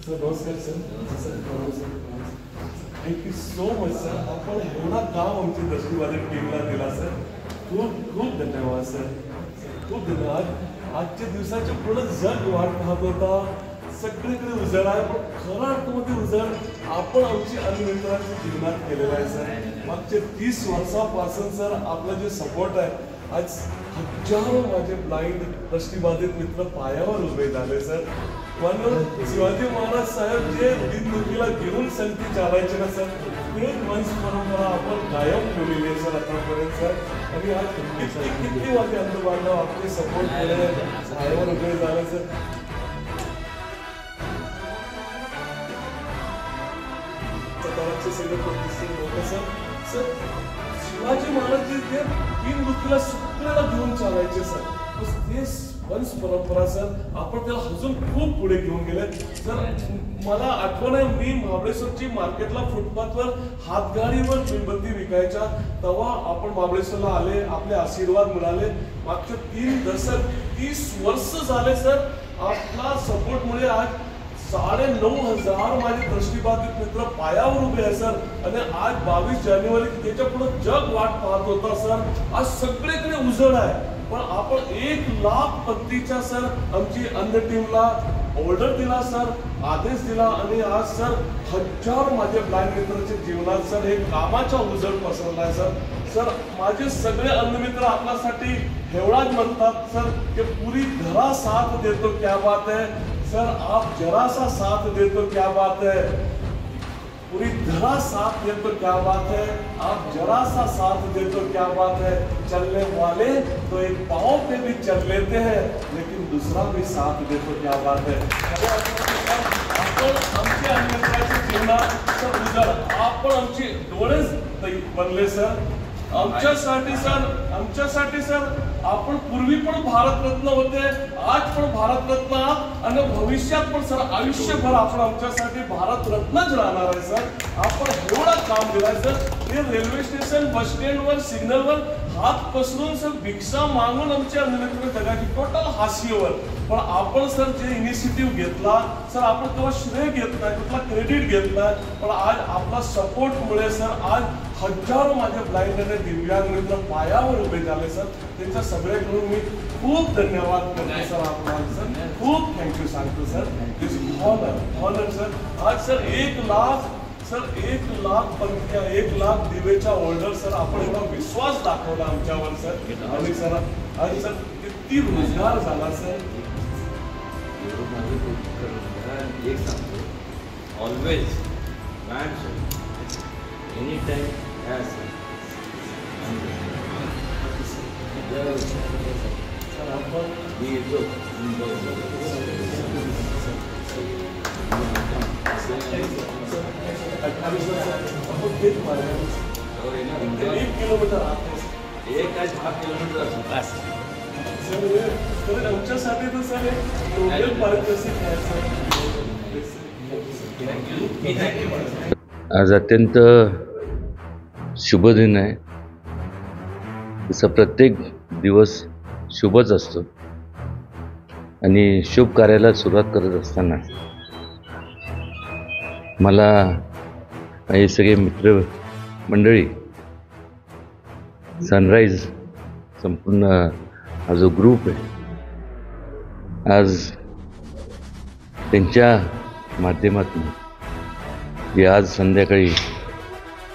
Sir नमस्कार sir. Thank you so much sir. आपण एवढा काम आमची दृष्टीबाधित टीमला दिला सर. खूप खूप धन्यवाद सर. खूप धन्यवाद. आजच्या दिवसाचे पूर्ण जग वाट पाहत होता. सगळीकडे उजळ आहे, पण खऱ्या अर्थामध्ये उजळ आपण आमची अन्नमित्रांच्या जीवनात केलेला आहे सर. मागच्या 30 वर्षापासून सर आपला जे सपोर्ट आहे, आज हजारो माझे ब्लाइंड दृष्टीबाधित मित्र पायावर उभे झाले सर. म्हणून शिवाजी महाराज साहेब जे दिनदुखीला घेऊन संगती चालायचे ना सर, ते वंश परंपरा आपण कायम ठेवलेली आहे सर आतापर्यंत सर. आणि आज किती माझे अंधबांधव आपले सपोर्ट केले, पायावर उभे झाले सर. सगळे प्रतिष्ठित लोक सर. सर शिवाजी महाराज जे दिनदुखीला सगळ्याला घेऊन चालायचे सर, ते वंश परंपरा सर आपण त्याला अजून खूप पुढे घेऊन गेले सर. मला आठवण आहे, मी महाबळेश्वरची मार्केटला फुटपाथवर हातगाडीवर मेणबत्ती विकायच्या, तेव्हा आपण महाबळेश्वरला आले, आपले आशीर्वाद मिळाले. मागच्या 3 दशक 30 वर्ष झाले सर. आपला सपोर्टमुळे आज 9,500 माझे दृष्टीबाधित मित्र पायावर उभे आहे सर. आणि आज 22 जानेवारी त्याच्या पुढे जग वाट पाहत होता सर. आज सगळीकडे उजळ आहे, पण आपण 1 लाख पत्तीच्या सर आमची अन्न टीमला ऑर्डर दिला सर, आदेश दिला. आणि आज सर हजारो माझे ब्लाइंड मित्रांच्या जीवनात सर हे कामाचा उजळ पसरला आहे सर. सर माझे सगळे अन्नमित्र आपल्यासाठी एवढाच म्हणतात सर की पुरी धरा साथ देतो क्या बात है सर. आप जरा सा साथ दे तो क्या बात है, पूरी धरा साथ दे तो क्या बात है, आप जरा सा साथ दे तो क्या बात है. चलने वाले तो एक पाँव पे भी चल लेते हैं, लेकिन दूसरा भी साथ दे तो क्या बात है. आपण आमच्या अन्नमित्राच्या जीवनात सर उजळ, आपण आमची डोळेच बनले सर. आमच्यासाठी सर आपण पूर्वी पण भारतरत्न होते, आज पण भारतरत्न आणि भविष्यात पण सर आयुष्यभर आपण आमच्यासाठी भारतरत्नच राहणार आहे सर. आपण एवढा काम दिलाय सर. ते रेल्वे स्टेशन बस स्टँडवर सिग्नलवर हात पसरून सर भिक्षा मागून आमच्या अन्नमित्र जगाची टोटल हास्यावर. पण आपण सर जे इनिशिएटिव्ह घेतला सर, आपण तेव्हा श्रेय घेत नाही, कुठला क्रेडिट घेत नाही, पण आज आपला सपोर्टमुळे सर आज हजारो माझे ब्लाइंड आणि दिव्यांग मित्र पायावर उभे झाले सर. त्यांच्या सगळ्याकडून मी खूप धन्यवाद करतो सर. आपल्याला सर खूप थँक्यू सांगतो सर. This honour sir. आज सर 1 लाख पंक्त्या, 1 लाख दिवेच्या ऑर्डर सर आपण एवढा विश्वास दाखवला आमच्यावर सर. आणि सर आज सर किती रोजगार झाला सर. एक सांगतो, ऑलवेज एनी टाइम सर आपण आमच्यासाठी तर सर टोटल पारितोषिक आहे सर. आज अत्यंत शुभ दिन आहे. तसा प्रत्येक दिवस शुभच असतो आणि शुभ कार्याला सुरुवात करत असताना मला हे सगळे मित्र मंडळी, सनराईज संपूर्ण हा जो ग्रुप आहे, आज त्यांच्या माध्यमातून जे आज संध्याकाळी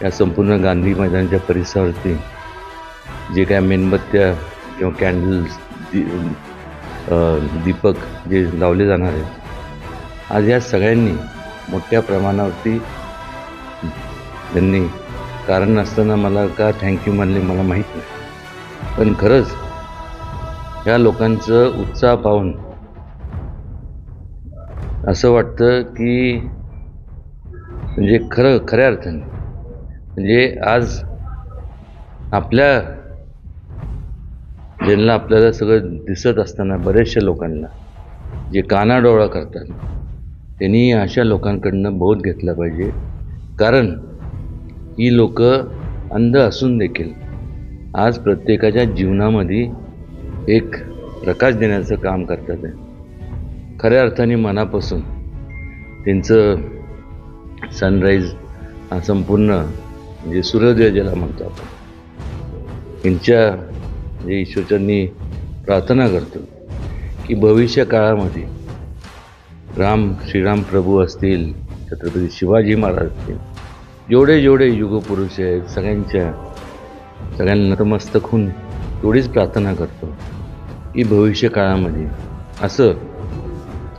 या संपूर्ण गांधी मैदानाच्या परिसरावरती जे काय मेणबत्त्या किंवा कॅन्डल्स, दीपक जे लावले जाणार आहेत, आज या सगळ्यांनी मोठ्या प्रमाणावरती त्यांनी कारण नसताना मला का थँक्यू म्हणले मला माहीत नाही, पण खरंच ह्या लोकांचं उत्साह पाहून असं वाटतं की म्हणजे खऱ्या अर्थाने म्हणजे आज आपल्या ज्यांना आपल्याला सगळं दिसत असताना बरेचशा लोकांना जे कानाडोळा करतात त्यांनी अशा लोकांकडनं बोध घेतला पाहिजे. कारण ही लोक अंध असून देखील आज प्रत्येकाच्या जीवनामध्ये एक प्रकाश देण्याचं काम करतात आहे. खऱ्या अर्थाने मनापासून त्यांचं सनराईज संपूर्ण म्हणजे सूर्योदय ज्याला म्हणतो आपण, त्यांच्या म्हणजे ईश्वरचरणी प्रार्थना करतो की भविष्य काळामध्ये श्रीराम प्रभू असतील, छत्रपती शिवाजी महाराज असतील, जेवढे युगपुरुष आहेत सगळ्यांना नतमस्तक होऊन एवढीच प्रार्थना करतो की भविष्य काळामध्ये असं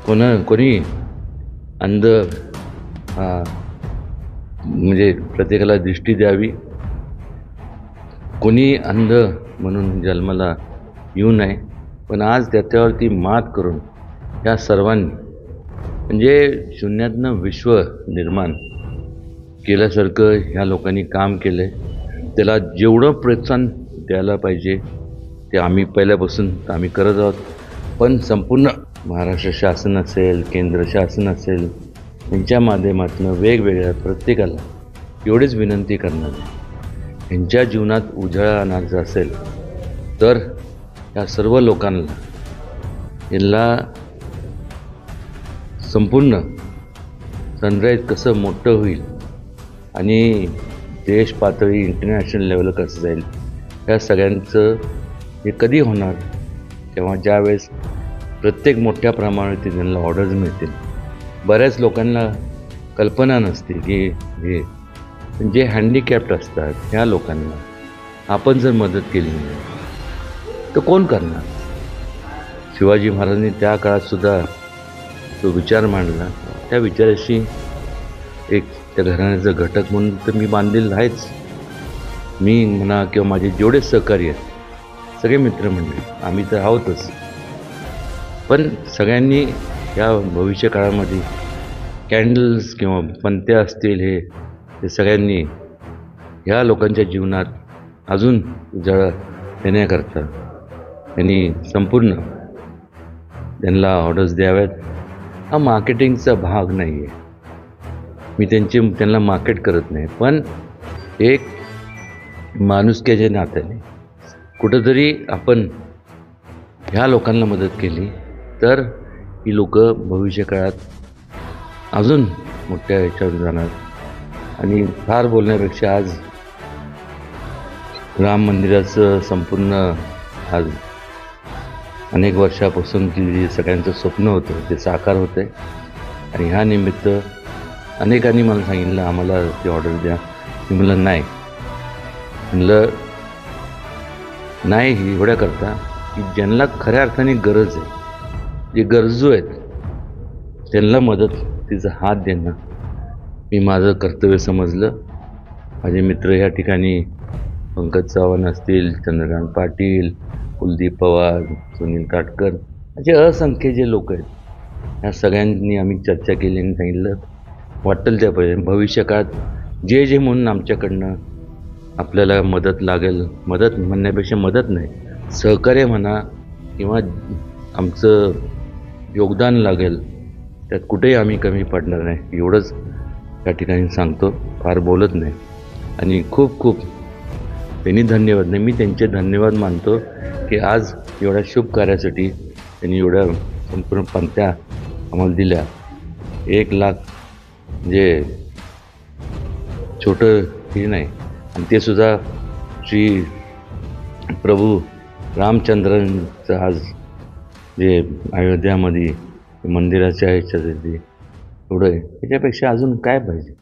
कोणी अंध म्हणजे प्रत्येकाला दृष्टी द्यावी, कोणी अंध म्हणून जन्माला येऊ नये, पण आज त्याच्यावरती मात करून या सर्वांनी म्हणजे शून्यातनं विश्व निर्माण केल्यासारखं ह्या लोकांनी काम केलं आहे. त्याला जेवढं प्रोत्साहन द्यायला पाहिजे ते आम्ही पहिल्यापासून आम्ही करत आहोत. पण संपूर्ण महाराष्ट्र शासन असेल, केंद्र शासन असेल, यांच्या माध्यमातून वेगवेगळ्या प्रत्येकाला एवढीच विनंती करणार आहे, यांच्या जीवनात उजाळा आणायचा असेल तर या सर्व लोकांना यांना संपूर्ण सनराईज कसं मोठं होईल आणि देश पातळी इंटरनॅशनल लेवल कसं जाईल, या सगळ्यांचं हे कधी होणार तेव्हा ज्यावेळेस प्रत्येक मोठ्या प्रमाणात त्यांना ऑर्डर्स मिळतील. बऱ्याच लोकांना कल्पना नसते की जे हँडिकॅप्ट असतात ह्या लोकांना आपण जर मदत केली नाही तर कोण करणार. शिवाजी महाराजांनी त्या काळातसुद्धा तो विचार मांडला. त्या विचाराशी एक त्या घराण्याचा घटक म्हणून तर मी बांधलेलं आहेच. मी म्हणा किंवा माझे जेवढे सहकारी आहेत सगळे मित्रमंडळी आम्ही तर आहोतच, पण सगळ्यांनी या भविष्य काळामध्ये कॅन्डल्स किंवा पंत्या असतील हे सगळ्यांनी ह्या लोकांच्या जीवनात अजून उजाळा देण्याकरता त्यांनी संपूर्ण त्यांना ऑर्डर्स द्याव्यात. हा मार्केटिंगचा भाग नाही आहे, मी त्यांना मार्केट करत नाही, पण एक माणुसकीच्या नात्याने कुठंतरी आपण ह्या लोकांना मदत केली तर ही लोक भविष्य काळात अजून मोठ्या ह्याच्यावर जाणार. आणि फार बोलण्यापेक्षा आज राम मंदिराचं संपूर्ण आज अनेक वर्षापासून की सगळ्यांचं स्वप्न होतं ते साकार होतं आहे. आणि ह्या निमित्त अनेकांनी मला सांगितलं आम्हाला ती ऑर्डर द्या. मी म्हणलं नाही एवढ्या करता की ज्यांना खऱ्या अर्थाने गरज आहे, जे गरजू आहेत त्यांना मदत तिचा हात देणं मी माझं कर्तव्य समजलं. माझे मित्र या ठिकाणी पंकज चव्हाण असतील, चंद्रकांत पाटील, कुलदीप पवार, सुनील काटकर असे असंख्य जे लोक आहेत ह्या सगळ्यांनी आम्ही चर्चा केली आणि सांगितलं वाटेल त्या पाहिजे भविष्य काळात जे म्हणून आमच्याकडनं आपल्याला मदत लागेल, मदत म्हणण्यापेक्षा मदत नाही सहकार्य म्हणा किंवा आमचं योगदान लागेल त्यात कुठेही आम्ही कमी पडणार नाही एवढंच त्या ठिकाणी सांगतो. फार बोलत नाही आणि खूप त्यांनी धन्यवाद नाही, मी त्यांचे धन्यवाद मानतो की आज एवढ्या शुभ कार्यासाठी त्यांनी एवढ्या संपूर्ण पंत्या आम्हाला दिल्या. 1 लाख म्हणजे छोटं हे नाही. आणि ते सुद्धा श्री प्रभू रामचंद्रांचं आज जे अयोध्यामध्ये मंदिराच्या ह्याच्यात एवढं आहे, त्याच्यापेक्षा अजून काय पाहिजे.